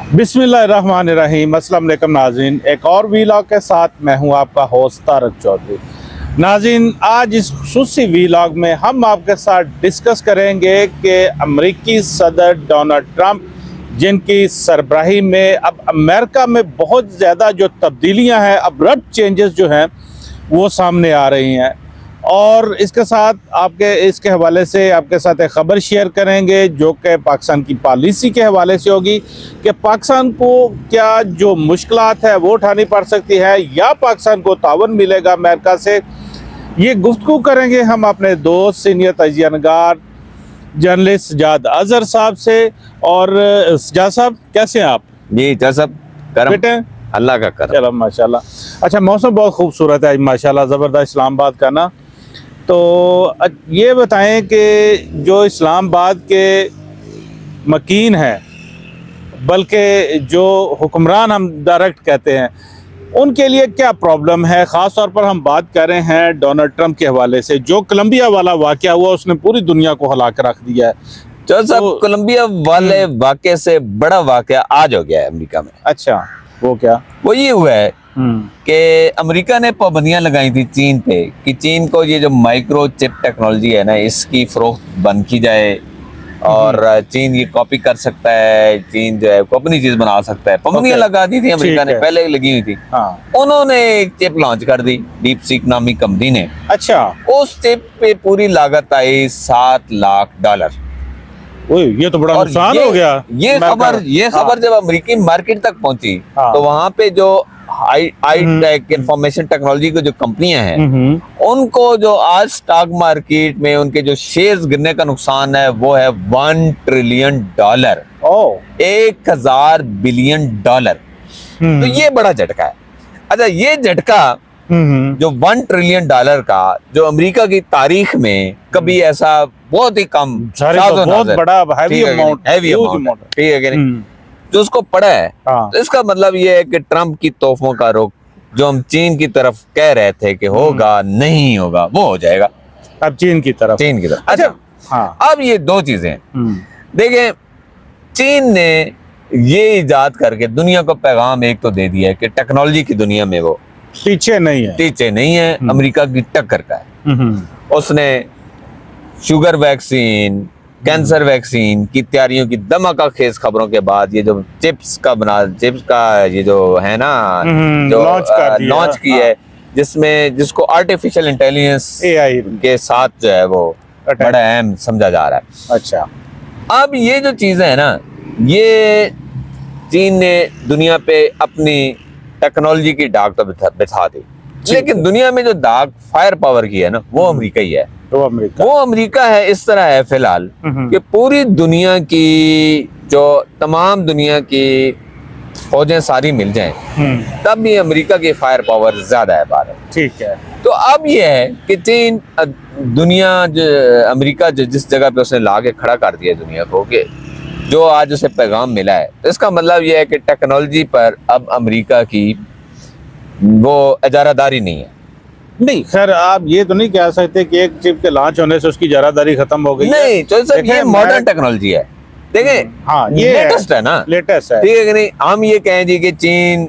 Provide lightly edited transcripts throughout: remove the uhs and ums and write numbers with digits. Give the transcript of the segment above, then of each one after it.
बिस्मिल्लाहिर्रहमानिर्रहीम। अस्सलाम वालेकुम नाज़रीन, एक और वीलॉग के साथ मैं हूं आपका होस्ट तारक चौधरी। नाज़रीन, आज इस खुसूसी वीलॉग में हम आपके साथ डिस्कस करेंगे कि अमेरिकी सदर डोनाल्ड ट्रंप, जिनकी सरबराही में अब अमेरिका में बहुत ज़्यादा जो तब्दीलियां हैं, अब्रप्ट चेंजेस जो हैं वो सामने आ रही हैं, और इसके साथ इसके हवाले से आपके साथ एक ख़बर शेयर करेंगे जो कि पाकिस्तान की पॉलिसी के हवाले से होगी कि पाकिस्तान को क्या जो मुश्किलात है वो उठानी पड़ सकती है या पाकिस्तान को तावन मिलेगा अमेरिका से। ये गुफ्तगू करेंगे हम अपने दोस्त सीनियर तजियानगार जर्नलिस्ट सजाद अजहर साहब से। और सजाद साहब, कैसे हैं आप? जी सब बेटे अल्लाह का करम। चलो माशाल्लाह। अच्छा, मौसम बहुत खूबसूरत है माशाल्लाह, ज़बरदस्त इस्लामाबाद का ना। तो ये बताएं कि जो इस्लामाबाद के मकीन हैं, बल्कि जो हुक्मरान हम डायरेक्ट कहते हैं, उनके लिए क्या प्रॉब्लम है? ख़ास तौर पर हम बात कर रहे हैं डोनाल्ड ट्रंप के हवाले से। जो कोलंबिया वाला वाक़या हुआ उसने पूरी दुनिया को हिला कर रख दिया है। तो कोलंबिया वाले वाक़े से बड़ा वाक़या आज हो गया है अमेरिका में। अच्छा, वो क्या? वो ये हुआ है कि अमेरिका ने पाबंदियां लगाई थी चीन पे कि चीन को ये जो माइक्रो चिप टेक्नोलॉजी है ना, इसकी फरोख्त बंद की जाए और चीन ये कॉपी कर सकता है, चीन जो है को अपनी चीज बना सकता है। पाबंदियां लगा दी थी अमेरिका ने, पहले लगी हुई थी। हाँ। उन्होंने एक चिप लॉन्च कर दी, डीप सीक नामी कंपनी ने। अच्छा। उस चिप पे पूरी लागत आई $7 लाख। ये तो बड़ा नुकसान हो गया। ये खबर जब अमेरिकी मार्केट तक पहुंची तो वहां पे जो हाई टेक इंफॉर्मेशन टेक्नोलॉजी की जो कंपनियां हैं, उनको जो आज स्टॉक मार्केट में उनके जो शेयर्स गिरने का नुकसान है वो है $1 ट्रिलियन। 1000 billion dollar. तो ये बड़ा झटका है। अच्छा, ये झटका जो $1 ट्रिलियन का, जो अमेरिका की तारीख में कभी ऐसा बहुत ही कम, बहुत बड़ा हैवी अमाउंट, ठीक है कि नहीं, जो उसको पड़ा है। तो इसका मतलब ये है कि ट्रंप की तोहफों का रुख जो हम चीन की तरफ कह रहे थे कि होगा, नहीं होगा, वो हो जाएगा अब चीन की तरफ। अच्छा, हाँ। अब ये दो चीजें देखें, चीन ने ये इजाद करके दुनिया को पैगाम एक तो दे दिया है कि टेक्नोलॉजी की दुनिया में वो पीछे नहीं है, अमेरिका की टक्कर का है। उसने शुगर वैक्सीन, कैंसर वैक्सीन की तैयारियों की धमाका खेज खबरों के बाद ये जो चिप्स का ये जो है ना, जो लॉन्च की है, जिसको आर्टिफिशियल इंटेलिजेंस AI के साथ जो है वो बड़ा अहम समझा जा रहा है। अच्छा, अब ये जो चीजें है ना, ये चीन ने दुनिया पे अपनी टेक्नोलॉजी की डाक तो बिछा दी, लेकिन दुनिया में जो दाग फायर पावर की है ना, वो अमेरिका ही है। वो अमेरिका है। इस तरह है फिलहाल कि पूरी दुनिया की जो तमाम दुनिया की फौजें सारी मिल जाएं, तब भी अमेरिका की फायर पावर ज्यादा है बाहर। ठीक है। तो अब ये है कि चीन दुनिया अमेरिका जिस जगह पे उसने ला के खड़ा कर दिया दुनिया को, कि जो आज उसे पैगाम मिला है, तो इसका मतलब ये है कि टेक्नोलॉजी पर अब अमेरिका की वो इजारादारी नहीं है। नहीं, खैर आप ये तो नहीं कह सकते कि एक चिप के लॉन्च होने से उसकी इजारादारी खत्म हो गई। नहीं, तो सर ये मॉडर्न टेक्नोलॉजी है। देखें, हाँ, ये लेटेस्ट है ना, लेटेस्ट है, ठीक है कि नहीं। हम ये कहें जी कि चीन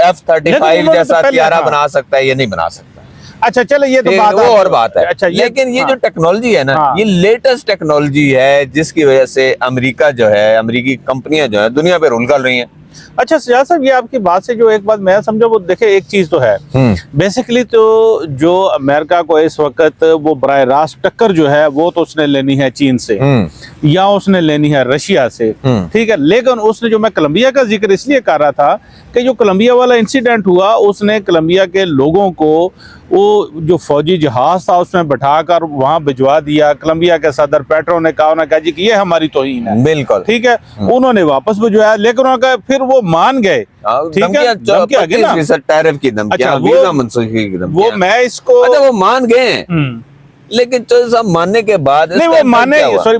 F-35 जैसा हथियार बना सकता है, ये नहीं बना सकता। अच्छा, चलो ये तो बात वो और बात है। अच्छा, लेकिन ये जो टेक्नोलॉजी है ना, ये लेटेस्ट टेक्नोलॉजी है, जिसकी वजह से अमेरिका जो है, अमेरिकी कंपनियां जो है दुनिया पे रूल कर रही हैं। अच्छा सजाद साहब, ये आपकी बात से जो एक बात मैं समझा, वो देखे एक चीज तो है, बेसिकली तो जो अमेरिका को इस वक्त वो बराह रास्त टक्कर जो है वो तो उसने लेनी है चीन से या उसने लेनी है रशिया से, ठीक है। लेकिन उसने, जो मैं कोलंबिया का जिक्र इसलिए कर रहा था कि जो कोलंबिया वाला इंसिडेंट हुआ, उसने कोलंबिया के लोगों को वो जो फौजी जहाज था उसमें बैठाकर वहां भिजवा दिया। कोलंबिया के सदर पेट्रो ने कहा जी कि ये हमारी तोहीन है, बिल्कुल ठीक है। उन्होंने वापस भिजवाया, लेकिन उन्होंने फिर वो मान गए, ठीक है। टैरिफ की धमकियां, वीजा मनसूखी की धमकियां, वो मैं इसको, अच्छा वो मान गए, लेकिन तो सब मानने के बाद नहीं, वो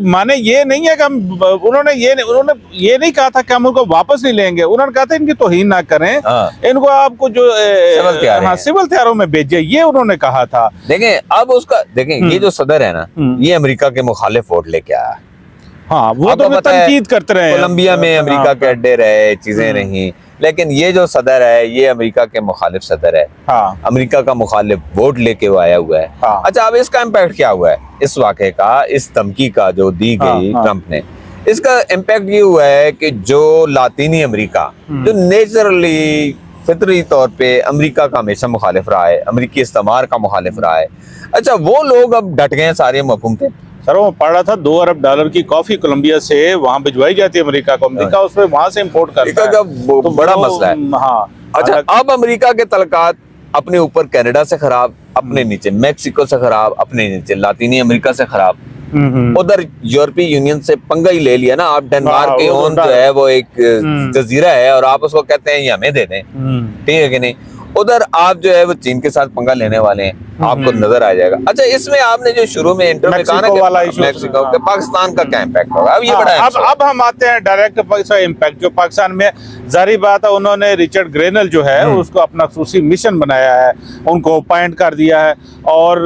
माने ये नहीं है कि हम, उन्होंने ये नहीं कहा था कि हम उनको वापस नहीं लेंगे। उन्होंने कहा था इनकी तौहीन ना करें, इनको आपको जो सिविल हथियारों में भेजे, ये उन्होंने कहा था। देखें अब उसका, देखें ये जो सदर है ना, ये अमेरिका के मुखालिफ वोट लेके आया। हाँ, वो आपको तो पता है, तनकीद करते रहे, कोलंबिया में अमेरिका के अड्डे रहे, चीजें रही, लेकिन ये जो सदर है ये अमेरिका के मुखालिफ सदर है। हाँ, अमेरिका का मुखालिफ वोट लेके वो आया हुआ है। हाँ, अच्छा, अब इसका इम्पैक्ट क्या हुआ है इस वाक़े का, इस धमकी का जो दी गई हाँ, ट्रंप ने? इसका इम्पैक्ट ये हुआ है कि जो लातीनी अमेरिका जो नेचुरली फितरी तौर पे अमेरिका का हमेशा मुखालिफ रहा है, अमेरिकी इस्तेमार का मुखालिफ रहा है, अच्छा वो लोग अब डट गए हैं सारे हुकूमतें। सर वो पढ़ रहा था $2 अरब की कॉफी कोलंबिया से वहां भिजवाई जाती है अमेरिका को, अमेरिका उसमें वहां से इंपोर्ट करता है, तो बड़ा मसला है। हाँ, अच्छा, अब अमेरिका के तलकात अपने ऊपर कनाडा से खराब, अपने नीचे मैक्सिको से खराब, अपने नीचे लातीनी अमेरिका से खराब, उधर यूरोपीय यूनियन से पंगा ही ले लिया ना। आप डेनमार्क के ओन जो है वो एक जजीरा है और आप उसको कहते हैं ये हमें दे दें, ठीक है कि नहीं? उधर आप जो है वो चीन के साथ पंगा लेने वाले हैं, आपको नजर आ जाएगा। अच्छा, इसमें आपने जो शुरू में इंटरव्यू में कहा ना कि मैक्सिको के पाकिस्तान का क्या इम्पैक्ट होगा, अब ये बड़ा अब हम आते हैं डायरेक्ट इम्पैक्ट जो पाकिस्तान में। जारी बात है, उन्होंने रिचर्ड ग्रेनल जो है उसको अपना खुसूसी मिशन बनाया है, उनको अपॉइंट कर दिया है। और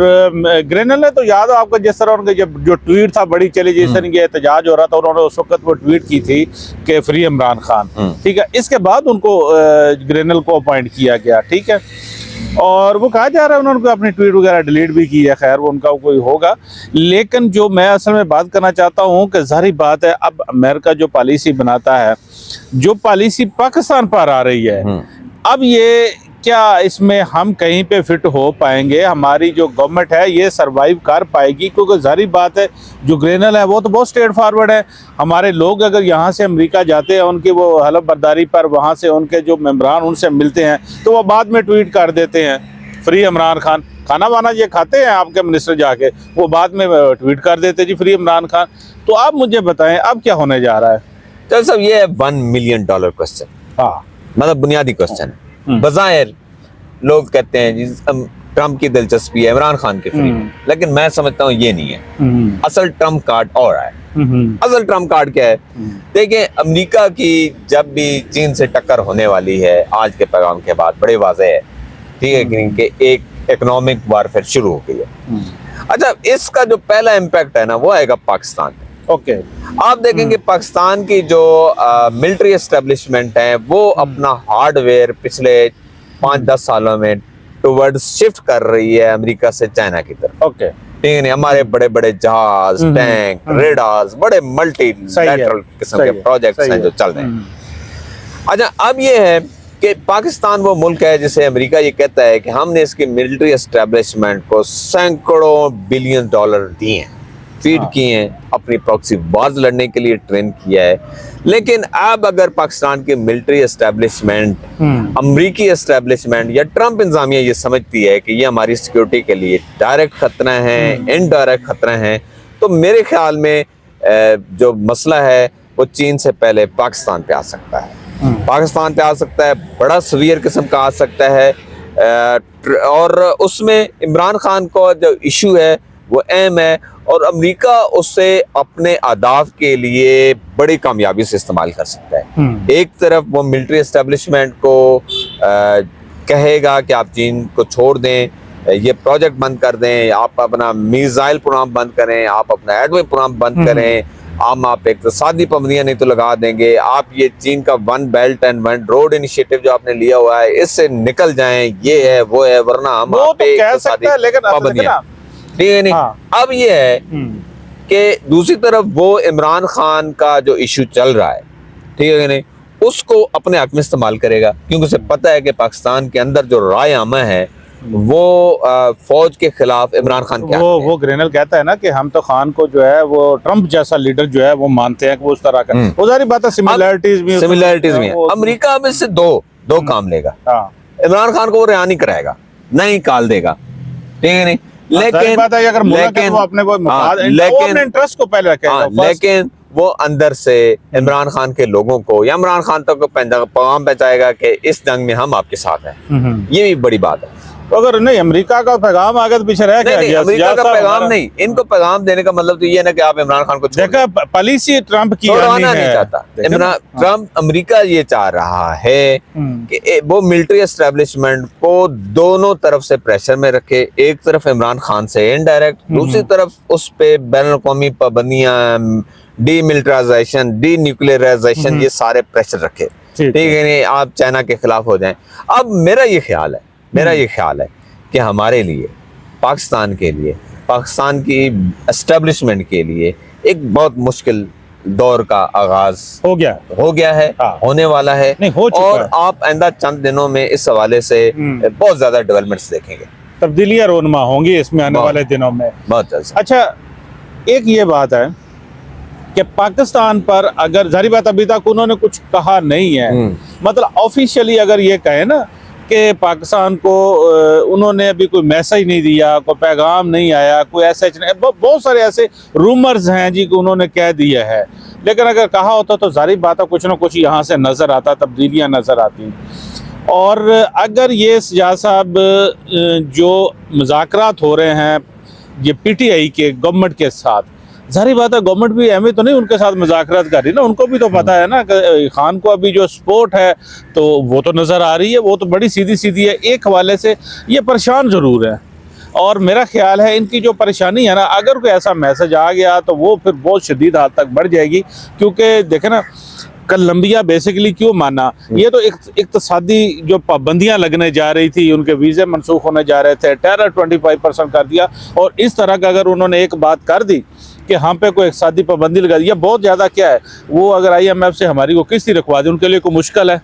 ग्रेनल ने तो याद है आपको, जिस तरह उनके जब जो ट्वीट था बड़ी चली, जिस तरह ये एहतजाज हो रहा था, उन्होंने उस वक्त वो ट्वीट की थी कि फ्री इमरान खान, ठीक है। इसके बाद उनको ग्रेनल को अपॉइंट किया गया, ठीक है। और वो कहा जा रहा है उन्होंने अपनी ट्वीट वगैरह डिलीट भी की है, खैर वो उनका कोई होगा। लेकिन जो मैं असल में बात करना चाहता हूँ कि जाहिर बात है, अब अमेरिका जो पॉलिसी बनाता है, जो पॉलिसी पाकिस्तान पर आ रही है, अब ये क्या इसमें हम कहीं पे फिट हो पाएंगे? हमारी जो गवर्नमेंट है ये सरवाइव कर पाएगी? क्योंकि जाहिर बात है जो ग्रेनल है वो तो बहुत स्ट्रेट फॉरवर्ड है। हमारे लोग अगर यहाँ से अमेरिका जाते हैं, उनकी वो हलफ बर्दारी पर वहाँ से उनके जो मेम्बरान उनसे मिलते हैं, तो वो बाद में ट्वीट कर देते हैं फ्री इमरान खान। खाना वाना ये खाते हैं आपके मिनिस्टर जाके, वो बाद में ट्वीट कर देते जी फ्री इमरान खान। तो आप मुझे बताएं अब क्या होने जा रहा है? तो सब ये है $1 मिलियन क्वेश्चन, हाँ, मतलब बुनियादी क्वेश्चन है। बज़ाहिर लोग कहते हैं जी ट्रंप की दिलचस्पी है इमरान खान के फ्री में, लेकिन मैं समझता हूँ ये नहीं है। असल ट्रंप कार्ड और है। असल ट्रंप कार्ड क्या है? देखिए, अमेरिका की जब भी चीन से टक्कर होने वाली है आज के पैगाम के बाद, बड़े वाज़ेह है, ठीक है कि एक इकोनॉमिक वारफेयर शुरू हो गई है। अच्छा, इसका जो पहला इम्पैक्ट है ना वो आएगा पाकिस्तान में। ओके, आप देखेंगे पाकिस्तान की जो मिलिट्री एस्टेब्लिशमेंट है वो अपना हार्डवेयर पिछले 5-10 सालों में टुवर्ड्स शिफ्ट कर रही है अमेरिका से चाइना की तरफ। ओके, ठीक है, हमारे बड़े बड़े जहाज, टैंक, रेडार्स, बड़े मल्टी लैटरल किस्म के प्रोजेक्ट्स हैं जो चल रहे हैं। अच्छा, अब ये है कि पाकिस्तान वो मुल्क है जिसे अमेरिका ये कहता है कि हमने इसकी मिलिट्री एस्टेब्लिशमेंट को सैकड़ों $बिलियन दिए हैं, फीड किए हैं, अपनी प्रॉक्सी वार्स लड़ने के लिए ट्रेन किया है। लेकिन अब अगर पाकिस्तान की मिलिट्री एस्टेब्लिशमेंट, अमरीकी एस्टेब्लिशमेंट या ट्रंप इंतजामिया ये समझती है कि ये हमारी सिक्योरिटी के लिए डायरेक्ट खतरा है, इनडायरेक्ट खतरा है, तो मेरे ख्याल में जो मसला है वो चीन से पहले पाकिस्तान पे आ सकता है। पाकिस्तान पे आ सकता है, बड़ा सवियर किस्म का आ सकता है। और उसमें इमरान खान को जो इशू है वो अहम है और अमेरिका उससे अपने अहदाफ के लिए बड़ी कामयाबी से इस्तेमाल कर सकता है। एक तरफ वो मिलिट्री एस्टेब्लिशमेंट को कहेगा कि आप चीन को छोड़ दें, ये प्रोजेक्ट बंद कर दें, आप अपना मिसाइल प्रोग्राम बंद करें, आप अपना एटमी प्रोग्राम बंद करें, आप इक़्तिसादी पाबंदियां नहीं तो लगा देंगे, आप ये चीन का 1 बेल्ट एंड 1 रोड इनिशिएटिव जो आपने लिया हुआ है इससे निकल जाएं, ये है वो है, वरना हम आप पे इक़्तिसादी पाबंदियां, ठीक है नहीं। अब ये है कि दूसरी तरफ वो इमरान खान का जो इशू चल रहा है, ठीक है नहीं, उसको अपने हक में इस्तेमाल करेगा, क्योंकि उसे पता है कि पाकिस्तान के अंदर जो राय आमा है वो फौज के खिलाफ इमरान खान के वो ग्रेनल कहता है ना कि हम तो खान को जो है वो ट्रंप जैसा लीडर जो है वो मानते हैं कि वो उस तरह का, वो सारी बात है, सिमिलैरिटीज भी है। अमेरिका अब इससे दो काम लेगा। इमरान खान को वो रिहा नहीं कराएगा, नहीं काल देगा, ठीक है नहीं, लेकिन वो अंदर से इमरान खान के लोगों को या इमरान खान तक पैगाम पहुंचाएगा कि इस जंग में हम आपके साथ हैं। ये भी बड़ी बात है। तो अगर नहीं अमेरिका का पैगाम आगे तो पीछे रह गया, अमेरिका का पैगाम नहीं, इनको पैगाम देने का मतलब तो ये ना कि आप इमरान खान को देखा, पॉलिसी ट्रंप की नहीं चाहता इमरान। ट्रंप अमेरिका ये चाह रहा है कि वो मिलिट्री एस्टेब्लिशमेंट को दोनों तरफ से प्रेशर में रखे, एक तरफ इमरान खान से इनडायरेक्ट, दूसरी तरफ उस पे बैनुल-अक़वामी पाबंदियां, डीमिलिटराइजेशन, डी न्यूक्लियराइजेशन, ये सारे प्रेशर रखे, ठीक है नहीं, आप चाइना के खिलाफ हो जाएं। अब मेरा ये ख्याल है कि हमारे लिए, पाकिस्तान के लिए, पाकिस्तान की एस्टेब्लिशमेंट के लिए एक बहुत मुश्किल दौर का आगाज हो गया है, होने वाला है, नहीं हो चुका और है। आप आइंदा चंद दिनों में इस हवाले से बहुत ज्यादा डेवलपमेंट्स देखेंगे, तब्दीलियां रोनमा होंगी इसमें आने वाले दिनों में बहुत जल्द। अच्छा, एक ये बात है कि पाकिस्तान पर अगर जारी बात अभी तक उन्होंने कुछ कहा नहीं है, मतलब ऑफिशियली अगर ये कहे ना कि पाकिस्तान को उन्होंने अभी कोई मैसेज नहीं दिया, कोई पैगाम नहीं आया, कोई ऐसा नहीं, बहुत सारे ऐसे रूमर्स हैं जी कि उन्होंने कह दिया है, लेकिन अगर कहा होता तो जारी बात है कुछ ना कुछ यहाँ से नज़र आता, तब्दीलियाँ नज़र आती। और अगर ये सजाद साहब जो मुज़ाकरात हो रहे हैं ये PTI के गवर्नमेंट के साथ, जारी बात है गवर्नमेंट भी एम तो नहीं उनके साथ मुज़ाकरात कर रही ना, उनको भी तो पता है ना कि खान को अभी जो सपोर्ट है तो वो तो नज़र आ रही है, वो तो बड़ी सीधी सीधी है। एक हवाले से ये परेशान ज़रूर है, और मेरा ख्याल है इनकी जो परेशानी है ना, अगर कोई ऐसा मैसेज आ गया तो वो फिर बहुत शदीद हद तक बढ़ जाएगी। क्योंकि देखे ना, कोलंबिया बेसिकली क्यों माना, ये तो इक्तसादी जो पाबंदियां लगने जा रही थी, उनके वीज़े मनसूख होने जा रहे थे, टेरर 25% कर दिया, और इस तरह का अगर उन्होंने एक बात कर दी कि हम पे कोई इक्तसादी पाबंदी लगा दी, बहुत ज़्यादा क्या है, वो अगर IMF से हमारी को किस्ती रखवा दी, उनके लिए कोई मुश्किल है?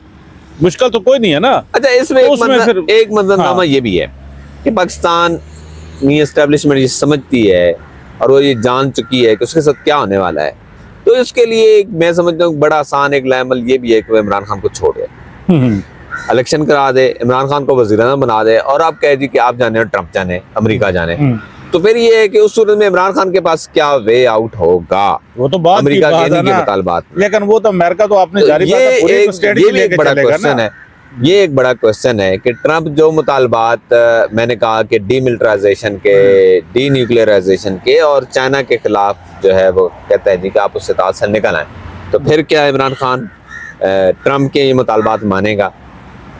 मुश्किल तो कोई नहीं है ना। अच्छा, इसमें एक मंजरनामा ये भी है कि पाकिस्तान एस्टेब्लिशमेंट ये समझती है और वो ये जान चुकी है कि उसके साथ क्या होने वाला है, तो इसके लिए मैं समझता हूँ बड़ा आसान एक लाएमल ये भी है कि वो इमरान खान को छोड़ दे, इलेक्शन करा दे, इमरान खान को वज़ीर-ए-आज़म बना दे, और आप कह दी कि आप जाने, ट्रंप जाने, अमेरिका जाने, तो फिर ये है कि उस सूरत में इमरान खान के पास क्या वे आउट होगा, वो तो बात अमेरिका की बात के है ना, मुतालबात, लेकिन वो तो अमेरिका तो आपने जारी बात है, पूरी स्टेटमेंट ये एक बड़ा क्वेश्चन है, ये एक बड़ा क्वेश्चन है कि ट्रंप जो मुतालबात मैंने कहा कि डीमिलिटराइजेशन के, डी न्यूक्लियराइजेशन के, और चाइना के खिलाफ जो है वो कहता है जी कि आप उससे ताल निकल आए, तो फिर क्या इमरान खान ट्रंप के ये मुतालबात मानेगा?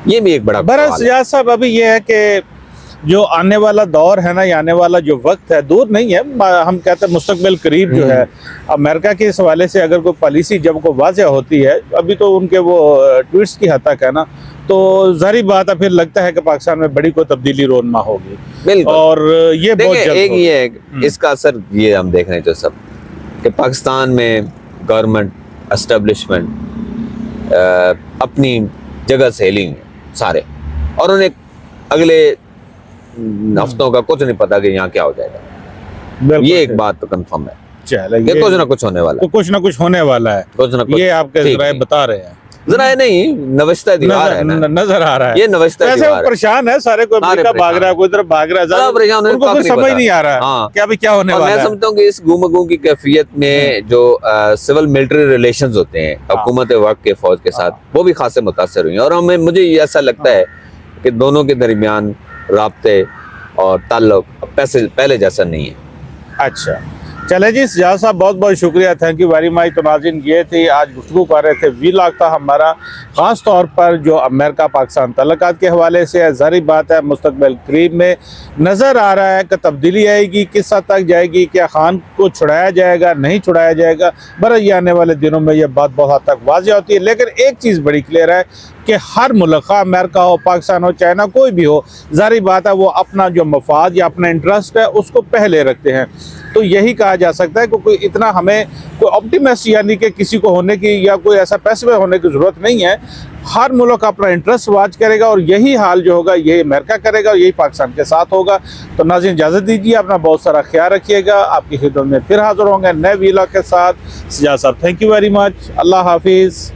ये भी एक बड़ा बरस सजाद साहब, अभी ये है कि जो आने वाला दौर है ना, आने वाला जो वक्त है दूर नहीं है, हम कहते हैं मुस्तकबिल करीब जो है, अमेरिका के इस हवाले से अगर कोई पॉलिसी जब को वाज़ह होती है, अभी तो उनके वो ट्वीट्स की हद तक है ना, तो जारी बात है फिर लगता है कि पाकिस्तान में बड़ी कोई तब्दीली रोनमा होगी। बिल्कुल, और ये बहुत जल्द एक ये है, इसका असर ये हम देख रहे हैं जो सब कि पाकिस्तान में गवर्नमेंट एस्टेब्लिशमेंट अपनी जगह से हिलेंगे सारे, और उन्हें अगले हफ्तों का कुछ नहीं पता कि यहाँ क्या हो जाएगा। ये एक बात तो कंफर्म है, चलिए कुछ ना कुछ होने वाला है, कुछ ना कुछ होने वाला है, कुछ ना कुछ, ये आपके जराए बता रहे हैं, जरा नहीं नवश्ता दीवार है ना, नजर आ रहा है, ये नवश्ता दीवार है। परेशान है सारे, कोई अमेरिका भाग रहा है, कोई इधर भाग रहा है, उनको कुछ समझ नहीं आ रहा है क्या अभी क्या होने वाला है। मैं समझता हूँ कि इस गुमगुम की कैफियत में जो सिविल मिलिट्री रिलेशंस होते हैं हुकूमत वक्त के फौज के साथ, वो भी खासे मुतासर हुई, और हमें मुझे ऐसा लगता है कि दोनों के दरमियान राब्ते और ताल्लुक पहले जैसा नहीं है। अच्छा, चले जी सजाद साहब, बहुत बहुत शुक्रिया, थैंक यू वेरी मच। तो नाज़रीन, ये थी आज गुफ्तगू कर रहे थे, वीलॉग था हमारा, ख़ास तौर पर जो अमेरिका पाकिस्तान तल्लुकात के हवाले से है। ज़ाहिर बात है मुस्तकबिल करीब में नज़र आ रहा है कि तब्दीली आएगी, किस हद तक जाएगी, क्या खान को छुड़ाया जाएगा, नहीं छुड़ाया जाएगा, बरस ये आने वाले दिनों में ये बात बहुत हद तक वाज़ेह होती है। लेकिन एक चीज़ बड़ी क्लियर है कि हर मुल्क, अमेरिका हो, पाकिस्तान हो, चाइना, कोई भी हो, ज़ाहिर बात है वो अपना जो मफाद या अपना इंटरेस्ट है उसको पहले रखते हैं। तो यही कहा जा सकता है कि कोई इतना हमें कोई ऑप्टिमिस्ट यानी कि किसी को होने की या कोई ऐसा पैसिव होने की ज़रूरत नहीं है। हर मुल्क अपना इंटरेस्ट वाच करेगा, और यही हाल जो होगा यही अमेरिका करेगा, और यही पाकिस्तान के साथ होगा। तो नाज़रीन, इजाज़त दीजिए, अपना बहुत सारा ख्याल रखिएगा, आपकी खिदमत में फिर हाज़िर होंगे नए वीलॉग के साथ। सजाद साहब, थैंक यू वेरी मच, अल्लाह हाफिज़।